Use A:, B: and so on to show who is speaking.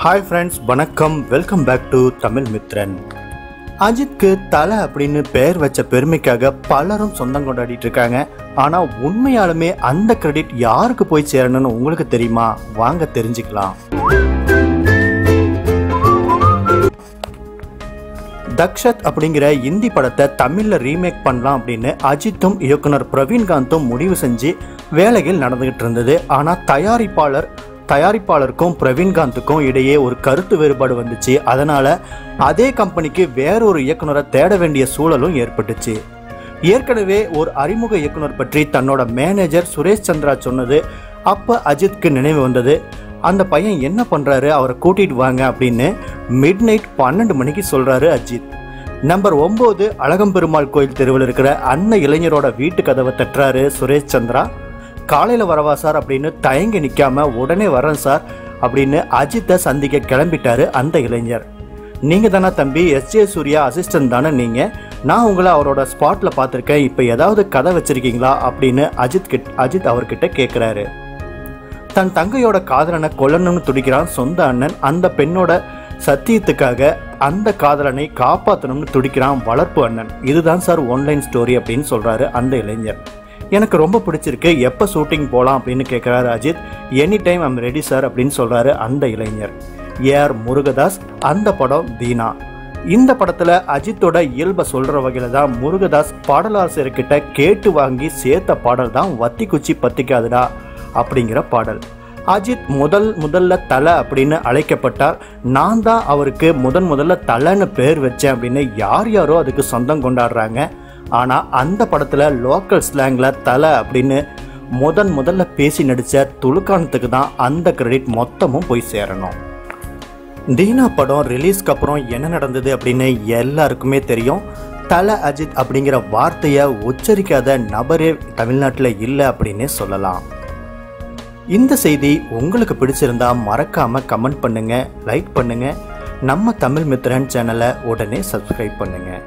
A: Hi friends, வணக்கம். Welcome back to Tamil Mithran. அஜித்க்கு தலை அப்படின்னு பெயர் வச்ச பெருமைக்காக பலரும் சொந்தம் கொண்டாடிட்டு இருக்காங்க. ஆனால் உண்மையாலுமே அந்த கிரெடிட் யாருக்கு போய் சேரணும்னு உங்களுக்கு தெரியுமா? வாங்க தெரிஞ்சுக்கலாம். தக்ஷத் அப்படிங்கிற இந்தி படத்தை தமிழில் ரீமேக் பண்ணலாம் அப்படின்னு அஜித்தும் இயக்குனர் பிரவீன்காந்தும் முடிவு செஞ்சு வேலைகள் நடந்துகிட்டு இருந்தது. ஆனால் தயாரிப்பாளருக்கும் பிரவீன்காந்துக்கும் இடையே ஒரு கருத்து வேறுபாடு வந்துச்சு. அதனால அதே கம்பெனிக்கு வேறொரு இயக்குனரை தேட வேண்டிய சூழலும் ஏற்பட்டுச்சு. ஏற்கனவே ஒரு அறிமுக இயக்குனர் பற்றி தன்னோட மேனேஜர் சுரேஷ் சந்திரா சொன்னது அப்போ அஜித்க்கு நினைவு வந்தது. அந்த பையன் என்ன பண்ணுறாரு, அவரை கூட்டிகிட்டு வாங்க அப்படின்னு மிட் நைட் 12 மணிக்கு சொல்கிறாரு அஜித். நம்பர் 9 அழகம்பெருமாள் கோயில் தெருவில் இருக்கிற அன்ன இளைஞரோட வீட்டு கதவை தட்டுறாரு சுரேஷ் சந்திரா. காலையில் வரவா சார் அப்படின்னு தயங்கி நிற்காம உடனே வரேன் சார் அப்படின்னு அஜித்தை சந்திக்க கிளம்பிட்டாரு அந்த இளைஞர். நீங்கள் தானே தம்பி, எஸ்ஜே சூர்யா அசிஸ்டன்ட் தானே நீங்கள்? நான் உங்களை அவரோட ஸ்பாட்டில் பார்த்துருக்கேன். இப்போ ஏதாவது கதை வச்சுருக்கீங்களா அப்படின்னு அஜித் அவர்கிட்ட கேட்குறாரு. தன் தங்கையோட காதலனை கொல்லணும்னு துடிக்கிறான் சொந்த அண்ணன். அந்த பெண்ணோட சத்தியத்துக்காக அந்த காதலனை காப்பாற்றணும்னு துடிக்கிறான் வளர்ப்பு அண்ணன். இதுதான் சார் ஒன்லைன் ஸ்டோரி அப்படின்னு சொல்கிறாரு அந்த இளைஞர். எனக்கு ரொம்ப பிடிச்சிருக்கு, எப்போ ஷூட்டிங் போகலாம் அப்படின்னு கேட்குறாரு Ajith. Any time I'm ready sir அப்படின்னு சொல்கிறாரு அந்த இளைஞர். ஏஆர் முருகதாஸ். அந்த படம் தீனா. இந்த படத்தில் அஜித்தோட இயல்பை சொல்கிற வகையில் தான் முருகதாஸ் பாடலாசிரியர்கிட்ட கேட்டு வாங்கி சேர்த்த பாடல் தான் வத்தி குச்சி பத்திக்காதுடா அப்படிங்கிற பாடல். அஜித் முதல்ல தலை அப்படின்னு அழைக்கப்பட்டார். நான் தான் அவருக்கு முதல்ல தலைன்னு பேர் வச்சேன் அப்படின்னு யாரோ அதுக்கு சொந்தம் கொண்டாடுறாங்க. ஆனால் அந்த படத்தில் லோக்கல் ஸ்லாங்கில் தலை அப்படின்னு முதல்ல பேசி நடித்த துலுக்கானத்துக்கு தான் அந்த கிரெடிட் மொத்தமும் போய் சேரணும். தீனா படம் ரிலீஸ்க்கு அப்புறம் என்ன நடந்தது அப்படின்னு எல்லாருக்குமே தெரியும். தலை அஜித் அப்படிங்கிற வார்த்தையை உச்சரிக்காத நபரே தமிழ்நாட்டில் இல்லை அப்படின்னு சொல்லலாம். இந்த செய்தி உங்களுக்கு பிடிச்சிருந்தா மறக்காமல் கமெண்ட் பண்ணுங்கள், லைக் பண்ணுங்கள். நம்ம தமிழ் மித்ரன் சேனலை உடனே சப்ஸ்கிரைப் பண்ணுங்கள்.